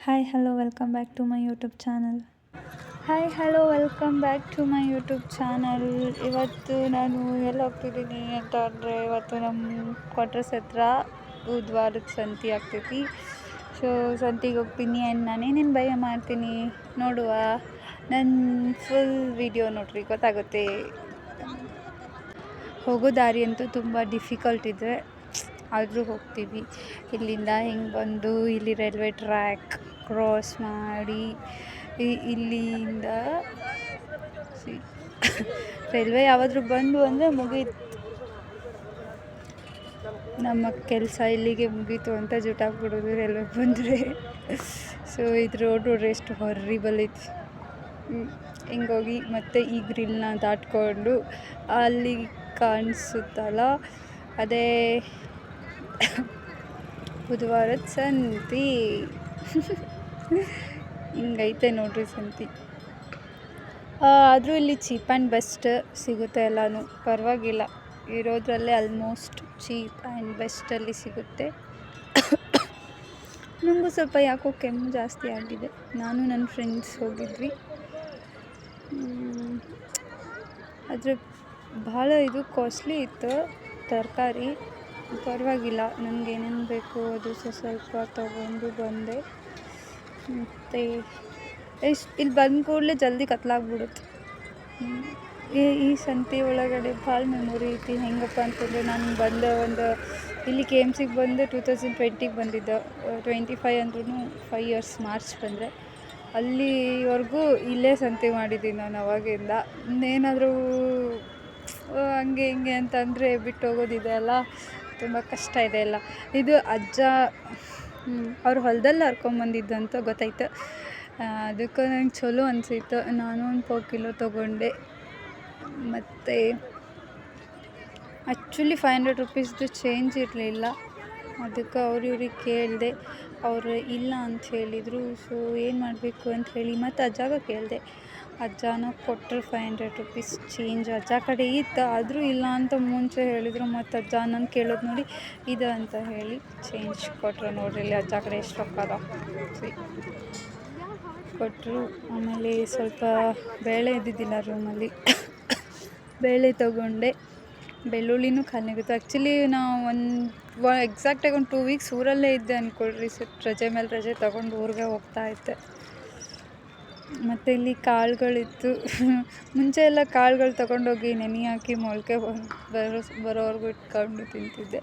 Hi hello welcome back to my YouTube channel. Hi hello welcome back to my YouTube channel. ಇವತ್ತು ನಾನು ಎಲ್ಲಿ ಹೋಗ್ತಿದ್ದೀನಿ ಅಂತ ಅಂದರೆ, ಇವತ್ತು ನಮ್ಮ ಕ್ವಾರ್ಟರ್ಸ್ ಹತ್ರ ಬುಧವಾರದ ಸಂತೆ ಆಗ್ತೈತಿ. ಸೊ ಸಂತೆಗೆ ಹೋಗ್ತೀನಿ ಆ್ಯಂಡ್ ನಾನೇನೇನು ಭಯ ಮಾಡ್ತೀನಿ ನೋಡುವ. ನನ್ನ ಫುಲ್ ವಿಡಿಯೋ ನೋಡ್ರಿ, ಗೊತ್ತಾಗುತ್ತೆ. ಹೋಗೋ ದಾರಿ ಅಂತೂ ತುಂಬ ಡಿಫಿಕಲ್ಟ್ ಇದೆ, ಆದರೂ ಹೋಗ್ತೀವಿ. ಇಲ್ಲಿಂದ ಹಿಂಗೆ ಬಂದು ಇಲ್ಲಿ ರೈಲ್ವೆ ಟ್ರ್ಯಾಕ್ ಕ್ರಾಸ್ ಮಾಡಿ ಇಲ್ಲಿಂದ ರೈಲ್ವೆ ಯಾವಾದರೂ ಬಂದು ಅಂದರೆ ಮುಗೀತು, ನಮ್ಮ ಕೆಲಸ ಇಲ್ಲಿಗೆ ಮುಗೀತು ಅಂತ ಜುಟಾಕ್ಬಿಡೋದು ರೈಲ್ವೆ ಬಂದರೆ. ಸೊ ಇದು ರೋಡ್ ನೋಡ್ರಿ ಎಷ್ಟು ಹೊರ್ರಿಬಲ್ ಐತಿ. ಹಿಂಗೋಗಿ ಮತ್ತೆ ಈ ಗ್ರಿಲ್ನ ದಾಟ್ಕೊಂಡು ಅಲ್ಲಿ ಕಾಣಿಸುತ್ತಲ್ಲ, ಅದೇ ಬುಧವಾರದ ಸಂತೆ. ಹಿಂಗೈತೆ ನೋಡ್ರಿ ಸಂತೆ. ಆದರೂ ಇಲ್ಲಿ ಚೀಪ್ ಆ್ಯಂಡ್ ಬೆಸ್ಟ್ ಸಿಗುತ್ತೆ ಎಲ್ಲನೂ, ಪರವಾಗಿಲ್ಲ. ಇರೋದ್ರಲ್ಲೇ ಆಲ್ಮೋಸ್ಟ್ ಚೀಪ್ ಆ್ಯಂಡ್ ಬೆಸ್ಟಲ್ಲಿ ಸಿಗುತ್ತೆ. ನನಗೂ ಸ್ವಲ್ಪ ಯಾಕೋ ಕೆಮ್ಮು ಜಾಸ್ತಿ ಆಗಿದೆ. ನಾನು ನನ್ನ ಫ್ರೆಂಡ್ಸ್ ಹೋಗಿದ್ವಿ. ಆದರೆ ಭಾಳ ಇದು ಕಾಸ್ಟ್ಲಿ ಇತ್ತು ತರಕಾರಿ. ಪರವಾಗಿಲ್ಲ, ನನಗೇನೇನು ಬೇಕು ಅದು ಸ್ವಲ್ಪ ತೊಗೊಂಡು ಬಂದೆ. ಮತ್ತು ಇಲ್ಲಿ ಬಂದ ಕೂಡಲೇ ಜಲ್ದಿ ಕತ್ಲಾಗ್ಬಿಡುತ್ತೆ. ಈ ಸಂತೆ ಒಳಗಡೆ ಭಾಳ ಮೆಮೊರಿ ಐತಿ. ಹೆಂಗಪ್ಪ ಅಂತಂದರೆ, ನಾನು ಬಂದ ಇಲ್ಲಿ ಕೆ ಎಮ್ ಸಿಗೆ ಬಂದು 2020ಗೆ ಬಂದಿದ್ದೆ. 25 ಅಂದ್ರೂ 5 ಇಯರ್ಸ್ ಮಾರ್ಚ್ ಬಂದರೆ. ಅಲ್ಲಿವರೆಗೂ ಇಲ್ಲೇ ಸಂತೆ ಮಾಡಿದ್ದೀನಿ ನಾನು ಅವಾಗಿಂದ. ಇನ್ನೇನಾದರೂ ಹಂಗೆ ಹಿಂಗೆ ಅಂತಂದರೆ ಬಿಟ್ಟು ಹೋಗೋದಿದೆ ಅಲ್ಲ, ತುಂಬ ಕಷ್ಟ ಇದೆ ಎಲ್ಲ. ಇದು ಅಜ್ಜ ಅವ್ರು ಹೊಲದಲ್ಲಿ ಹರ್ಕೊಂಬಂದಿದ್ದು ಅಂತ ಗೊತ್ತಾಯ್ತು. ಅದಕ್ಕೆ ನಂಗೆ ಚಲೋ ಅನಿಸಿತ್ತು. ನಾನು ಒಂದು 4 ಕಿಲೋ ತೊಗೊಂಡೆ. ಮತ್ತು ಆ್ಯಕ್ಚುಲಿ 500 ರುಪೀಸ್ದು ಚೇಂಜ್ ಇರಲಿಲ್ಲ. ಅದಕ್ಕೆ ಇವ್ರಿಗೆ ಕೇಳಿದೆ, ಅವರು ಇಲ್ಲ ಅಂತ ಹೇಳಿದರು. ಸೊ ಏನು ಮಾಡಬೇಕು ಅಂತ ಹೇಳಿ ಮತ್ತು ಅಜ್ಜಾಗ ಕೇಳಿದೆ. ಅಜ್ಜನ ಕೊಟ್ಟರು 500 ರುಪೀಸ್ ಚೇಂಜ್. ಅಜ್ಜ ಕಡೆ ಇತ್ತು, ಆದರೂ ಇಲ್ಲ ಅಂತ ಮುಂಚೆ ಹೇಳಿದರು. ಮತ್ತು ಅಜ್ಜ ನಾನು ಕೇಳೋದು ನೋಡಿ ಇದು ಅಂತ ಹೇಳಿ ಚೇಂಜ್ ಕೊಟ್ಟರು. ನೋಡ್ರಿ ಇಲ್ಲಿ ಅಜ್ಜ ಕಡೆ ಎಷ್ಟು ರೊಕ್ಕ ಅದ ಕೊಟ್ಟರು. ಆಮೇಲೆ ಸ್ವಲ್ಪ ಬೇಳೆ ಇದ್ದಿದ್ದಿಲ್ಲ ರೂಮಲ್ಲಿ, ಬೇಳೆ ತೊಗೊಂಡೆ. ಬೆಳ್ಳುಳ್ಳಿನೂ ಖಾಲಿ ಆಗುತ್ತೆ. ಆ್ಯಕ್ಚುಲಿ ನಾವು ಎಕ್ಸಾಕ್ಟಾಗಿ ಒಂದು 2 ವೀಕ್ಸ್ ಊರಲ್ಲೇ ಇದ್ದೆ ಅಂದ್ಕೊಳ್ರಿ. ರಜೆ ಮೇಲೆ ರಜೆ ತೊಗೊಂಡು ಊರಿಗೆ ಹೋಗ್ತಾಯಿದ್ದೆ. ಮತ್ತು ಇಲ್ಲಿ ಕಾಳುಗಳಿತ್ತು. ಮುಂಚೆ ಎಲ್ಲ ಕಾಳುಗಳು ತೊಗೊಂಡೋಗಿ ನೆನೆ ಹಾಕಿ ಮೊಳಕೆ ಬರೋವರೆಗೂ ಇಟ್ಕೊಂಡು ತಿಂತಿದ್ದೆ.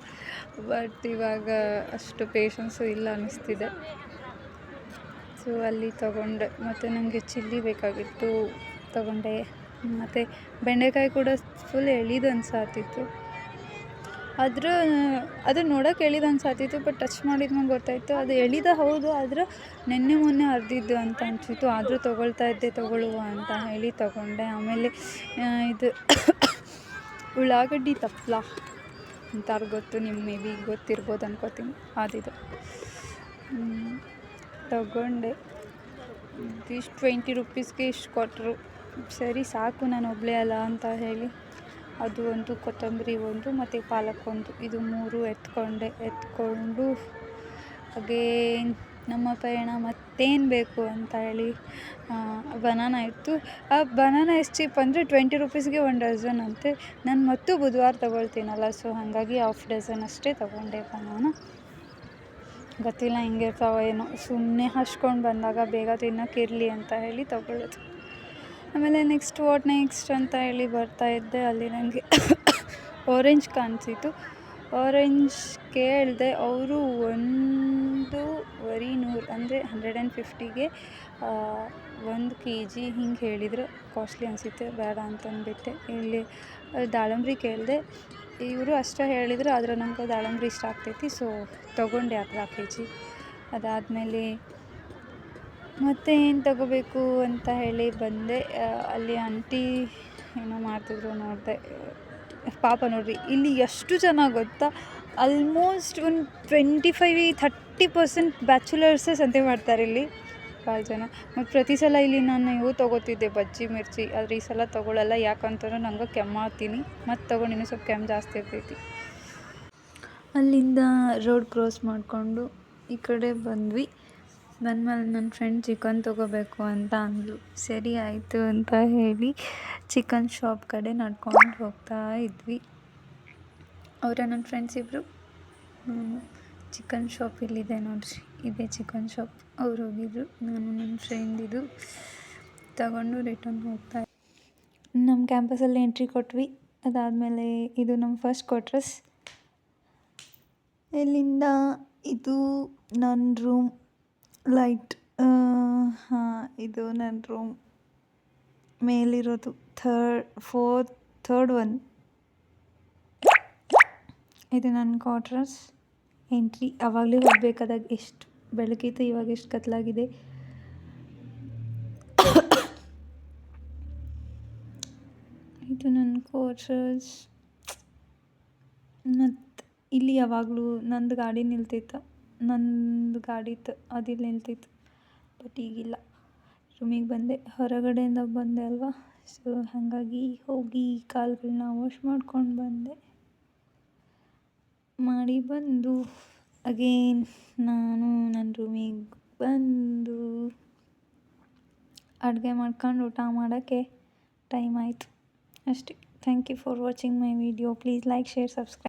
ಬಟ್ ಇವಾಗ ಅಷ್ಟು ಪೇಷನ್ಸು ಇಲ್ಲ ಅನ್ನಿಸ್ತಿದೆ. ಸೊ ಅಲ್ಲಿ ತೊಗೊಂಡೆ. ಮತ್ತು ನನಗೆ ಚಿಲ್ಲಿ ಬೇಕಾಗಿತ್ತು, ತೊಗೊಂಡೆ. ಮತ್ತು ಬೆಂಡೆಕಾಯಿ ಕೂಡ ಫುಲ್ ಎಳಿದು ಅನ್ಸಾತಿತ್ತು. ಆದರೂ ಅದು ನೋಡೋಕೆ ಎಳಿದು ಅನ್ಸಾತಿತ್ತು, ಬಟ್ ಟಚ್ ಮಾಡಿದ್ಮೇಲೆ ಗೊತ್ತಾಯಿತು ಅದು ಎಳಿದ ಹೌದು, ಆದ್ರೆ ಮೊನ್ನೆ ಹರಿದಿದ್ದು ಅಂತ ಅನಿಸಿತು. ಆದರೂ ತೊಗೊಳ್ಳುವ ಅಂತ ಹೇಳಿ ತೊಗೊಂಡೆ. ಆಮೇಲೆ ಇದು ಉಳ್ಳಾಗಡ್ಡಿ ತಪ್ಪಲ ಅಂತಾರು ಗೊತ್ತು, ನಿಮ್ಮ ಮೇ ಬಿ ಗೊತ್ತಿರ್ಬೋದು ಅನ್ಕೋತೀನಿ. ಅದಿದು ತೊಗೊಂಡೆ. ಇಷ್ಟು 20 ರುಪೀಸ್ಗೆ ಇಷ್ಟು ಕೊಟ್ಟರು. ಸರಿ ಸಾಕು, ನಾನು ಒಬ್ಬಳೇ ಅಲ್ಲ ಅಂತ ಹೇಳಿ ಅದು ಒಂದು, ಕೊತ್ತಂಬರಿ ಒಂದು ಮತ್ತು ಪಾಲಕ್ ಒಂದು, ಇದು 3 ಎತ್ಕೊಂಡು ಅಗೇನ್ ನಮ್ಮ ಪಯಣ ಮತ್ತೇನು ಬೇಕು ಅಂತ ಹೇಳಿ ಬನಾನ ಇತ್ತು. ಆ ಬನಾನ ಎಷ್ಟು ಚೀಪ್ ಅಂದರೆ 20 ರುಪೀಸ್ಗೆ 1 ಡಜನ್ ಅಂತೆ. ನಾನು ಮತ್ತು ಬುಧವಾರ ತೊಗೊಳ್ತೀನಲ್ಲ, ಸೊ ಹಾಗಾಗಿ 1/2 ಡಜನ್ ಅಷ್ಟೇ ತೊಗೊಂಡೆ ಬನಾನ. ಗೊತ್ತಿಲ್ಲ ಹಿಂಗಿರ್ತಾವ ಏನೋ, ಸುಮ್ಮನೆ ಹಚ್ಕೊಂಡು ಬಂದಾಗ ಬೇಗ ತಿನ್ನೋಕ್ಕಿರಲಿ ಅಂತ ಹೇಳಿ ತೊಗೊಳ್ಳೋದು. ಆಮೇಲೆ ನೆಕ್ಸ್ಟ್ ಅಂತ ಹೇಳಿ ಬರ್ತಾಯಿದ್ದೆ. ಅಲ್ಲಿ ನನಗೆ ಆರೆಂಜ್ ಕಾಣಿಸಿತು. ಆರೆಂಜ್ ಕೇಳಿದೆ. ಅವರು 1,200 ಅಂದರೆ 150ಗೆ 1 kg ಹಿಂಗೆ ಹೇಳಿದರು. ಕಾಸ್ಟ್ಲಿ ಅನಿಸುತ್ತೆ, ಬೇಡ ಅಂತಂದುಬಿಟ್ಟೆ. ಇಲ್ಲಿ ದಾಳಂಬ್ರಿ ಕೇಳಿದೆ. ಇವರು ಅಷ್ಟೇ ಹೇಳಿದರು, ಆದರೆ ನಂಗೆ ದಾಳಂಬ್ರಿ ಇಷ್ಟ ಆಗ್ತೈತಿ. ಸೊ ತೊಗೊಂಡೆ 1/2 kg. ಅದಾದಮೇಲೆ ಮತ್ತೆ ಏನು ತೊಗೋಬೇಕು ಅಂತ ಹೇಳಿ ಬಂದೆ. ಅಲ್ಲಿ ಆಂಟಿ ಏನೋ ಮಾಡ್ತಿದ್ರು, ನೋಡಿದೆ. ಪಾಪ ನೋಡ್ರಿ, ಇಲ್ಲಿ ಎಷ್ಟು ಜನ ಗೊತ್ತಾ, ಆಲ್ಮೋಸ್ಟ್ ಒಂದು 25-30% ಬ್ಯಾಚುಲರ್ಸೇ ಸಂತೆ ಮಾಡ್ತಾರೆ ಇಲ್ಲಿ, ಭಾಳ ಜನ. ಮತ್ತು ಪ್ರತಿ ಸಲ ಇಲ್ಲಿ ನಾನು ಇವು ತೊಗೋತಿದ್ದೆ, ಬಜ್ಜಿ ಮಿರ್ಚಿ. ಆದರೆ ಈ ಸಲ ತೊಗೊಳ್ಳಲ್ಲ, ಯಾಕಂತಂದ್ರೆ ನಂಗೆ ಕೆಮ್ಮಾತೀನಿ. ಮತ್ತು ತೊಗೊಂಡು ಇನ್ನೂ ಸ್ವಲ್ಪ ಕೆಮ್ಮು ಜಾಸ್ತಿ ಇರ್ತೈತಿ. ಅಲ್ಲಿಂದ ರೋಡ್ ಕ್ರಾಸ್ ಮಾಡಿಕೊಂಡು ಈ ಕಡೆ ಬಂದ್ವಿ. ಬಂದಮೇಲೆ ನನ್ನ ಫ್ರೆಂಡ್ ಚಿಕನ್ ತೊಗೋಬೇಕು ಅಂತ ಅಂದ್ಲು. ಸರಿ ಆಯಿತು ಅಂತ ಹೇಳಿ ಚಿಕನ್ ಶಾಪ್ ಕಡೆ ನಡ್ಕೊಂಡು ಹೋಗ್ತಾ ಇದ್ವಿ. ಅವರ ನನ್ನ ಫ್ರೆಂಡ್ಸ್ ಇಬ್ಬರು ಚಿಕನ್ ಶಾಪ್ ಇಲ್ಲಿದೆ ನೋಡ್ರಿ, ಇದೇ ಚಿಕನ್ ಶಾಪ್. ಅವ್ರು ಹೋಗಿದ್ರು, ನಾನು ನನ್ನ ಫ್ರೆಂಡ್ ಇದು ತಗೊಂಡು ರಿಟರ್ನ್ ಹೋಗ್ತಾ. ನಮ್ಮ ಕ್ಯಾಂಪಸಲ್ಲಿ ಎಂಟ್ರಿ ಕೊಟ್ವಿ. ಅದಾದಮೇಲೆ ಇದು ನಮ್ಮ ಫಸ್ಟ್ ಕ್ವಾರ್ಟರ್ಸ್. ಇಲ್ಲಿಂದ ಇದು ನನ್ನ ರೂಮ್. ಲೈಟ್ ಹಾಂ, ಇದು ನನ್ನ ರೂಮ್ ಮೇಲಿರೋದು ಥರ್ಡ್ ಒನ್. ಇದು ನನ್ನ ಕ್ವಾರ್ಟರ್ಸ್. ಎಂಟ್ರಿ ಆವಾಗಲೇ ಹೋಗಬೇಕಾದಾಗ ಎಷ್ಟು ಬೆಳಕಿತ್ತು, ಇವಾಗ ಎಷ್ಟು ಕತ್ಲಾಗಿದೆ. ಇದು ನನ್ನ ಕ್ವಾರ್ಟರ್ಸ್. ಮತ್ತು ಇಲ್ಲಿ ಯಾವಾಗಲೂ ನಂದು ಗಾಡಿ ನಿಲ್ತಿತ್ತು, ಅದಿಲ್ಲಿ ನಿಲ್ತಿತ್ತು. ಬಟ್ ಈಗಿಲ್ಲ. ರೂಮಿಗೆ ಬಂದೆ, ಹೊರಗಡೆಯಿಂದ ಬಂದೆ ಅಲ್ವಾ, ಸೊ ಹಾಗಾಗಿ ಹೋಗಿ ಕಾಲುಗಳನ್ನ ವಾಶ್ ಮಾಡ್ಕೊಂಡು ಬಂದು ಅಗೇನ್ ನಾನು ನನ್ನ ರೂಮಿಗೆ ಬಂದು ಅಡುಗೆ ಮಾಡ್ಕೊಂಡು ಊಟ ಮಾಡೋಕ್ಕೆ ಟೈಮ್ ಆಯಿತು ಅಷ್ಟೇ. Thank you for watching my video. Please like, share, subscribe.